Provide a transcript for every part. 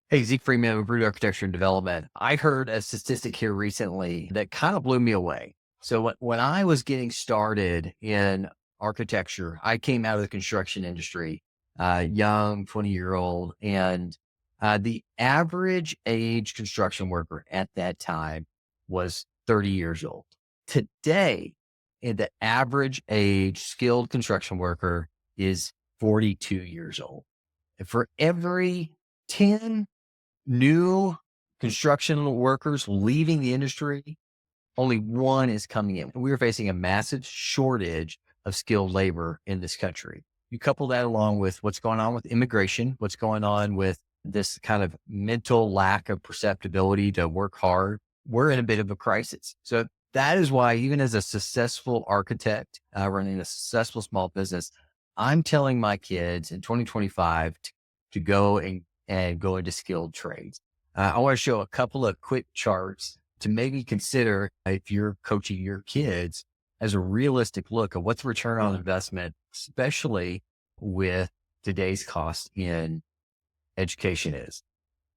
Hey, Zeke Freeman with Root Architecture and Development. I heard a statistic here recently that kind of blew me away. So when I was getting started in architecture, I came out of the construction industry, young 20-year-old, and the average age construction worker at that time was 30 years old. Today, the average age skilled construction worker is 42 years old. And for every 10 new construction workers leaving the industry, only one is coming in. We are facing a massive shortage of skilled labor in this country. You couple that along with what's going on with immigration, what's going on with this kind of mental lack of perceptibility to work hard, we're in a bit of a crisis. So that is why, even as a successful architect running a successful small business, I'm telling my kids in 2025 to go and go into skilled trades. I want to show a couple of quick charts to maybe consider if you're coaching your kids as a realistic look at what's the return on investment, especially with today's cost in education is.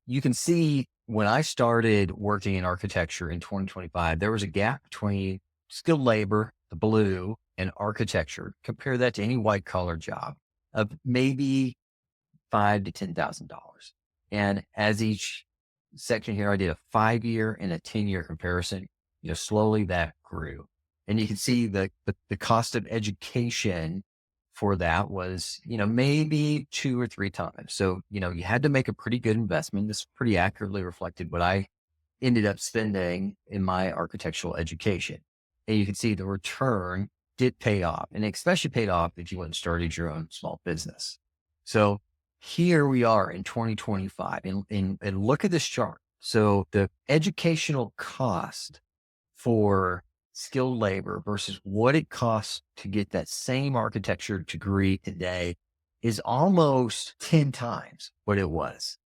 You can see when I started working in architecture in 2025, there was a gap between skilled labor, the blue, and architecture. Compare that to any white collar job of maybe $5,000 to $10,000. And as each section here, I did a 5-year and a 10-year comparison. Slowly that grew. And you can see the cost of education for that was, maybe 2 or 3 times. So, you had to make a pretty good investment. This pretty accurately reflected what I ended up spending in my architectural education. And you can see the return did pay off, and especially paid off if you went and started your own small business. So here we are in 2025 and look at this chart. So the educational cost for skilled labor versus what it costs to get that same architecture degree today is almost 10 times what it was.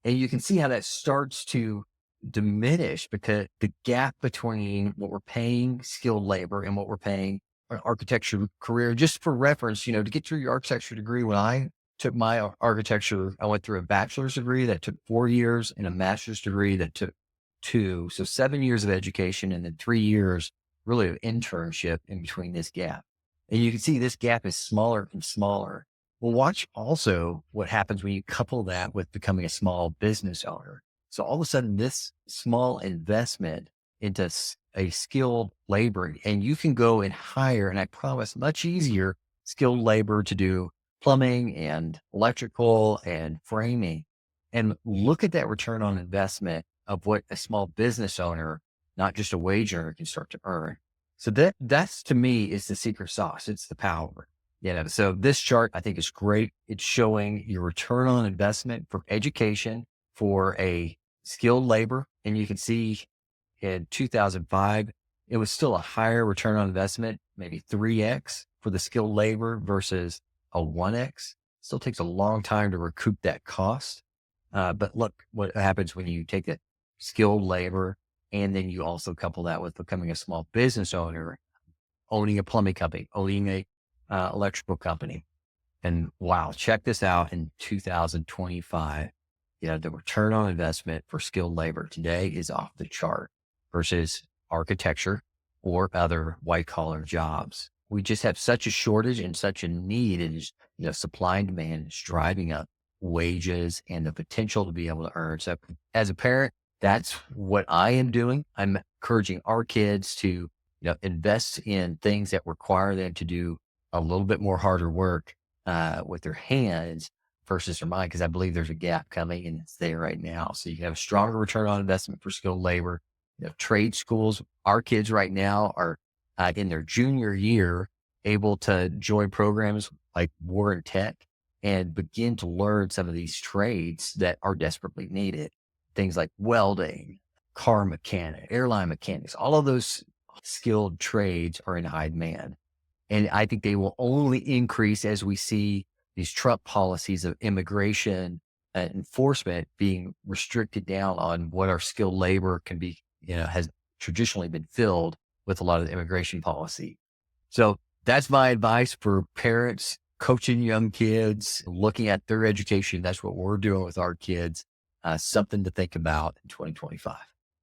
And you can see how that starts to diminish because the gap between what we're paying skilled labor and what we're paying an architecture career. Just for reference, to get through your architecture degree, when I took my architecture, I went through a bachelor's degree that took 4 years and a master's degree that took 2. So 7 years of education and then 3 years really of internship in between this gap. And you can see this gap is smaller and smaller. Well, watch also what happens when you couple that with becoming a small business owner. So all of a sudden, this small investment into a skilled labor, and you can go and hire, and I promise, much easier skilled labor to do plumbing and electrical and framing. And look at that return on investment of what a small business owner, not just a wage earner, can start to earn. So that's to me is the secret sauce. It's the power. So this chart I think is great. It's showing your return on investment for education for a skilled labor. And you can see in 2005, it was still a higher return on investment, maybe 3x for the skilled labor versus a 1x. Still takes a long time to recoup that cost. But look what happens when you take that skilled labor and then you also couple that with becoming a small business owner, owning a plumbing company, owning a electrical company. And wow, check this out in 2025. The return on investment for skilled labor today is off the chart versus architecture or other white collar jobs. We just have such a shortage and such a need, and supply and demand is driving up wages and the potential to be able to earn. So as a parent, that's what I am doing. I'm encouraging our kids to, invest in things that require them to do a little bit more harder work with their hands versus their mind, because I believe there's a gap coming and it's there right now. So you can have a stronger return on investment for skilled labor. Trade schools, our kids right now are in their junior year able to join programs like War Tech and begin to learn some of these trades that are desperately needed. Things like welding, car mechanic, airline mechanics, all of those skilled trades are in high demand. And I think they will only increase as we see these Trump policies of immigration enforcement being restricted down on what our skilled labor can be, has traditionally been filled with a lot of the immigration policy. So that's my advice for parents coaching young kids, looking at their education. That's what we're doing with our kids. something to think about in 2025.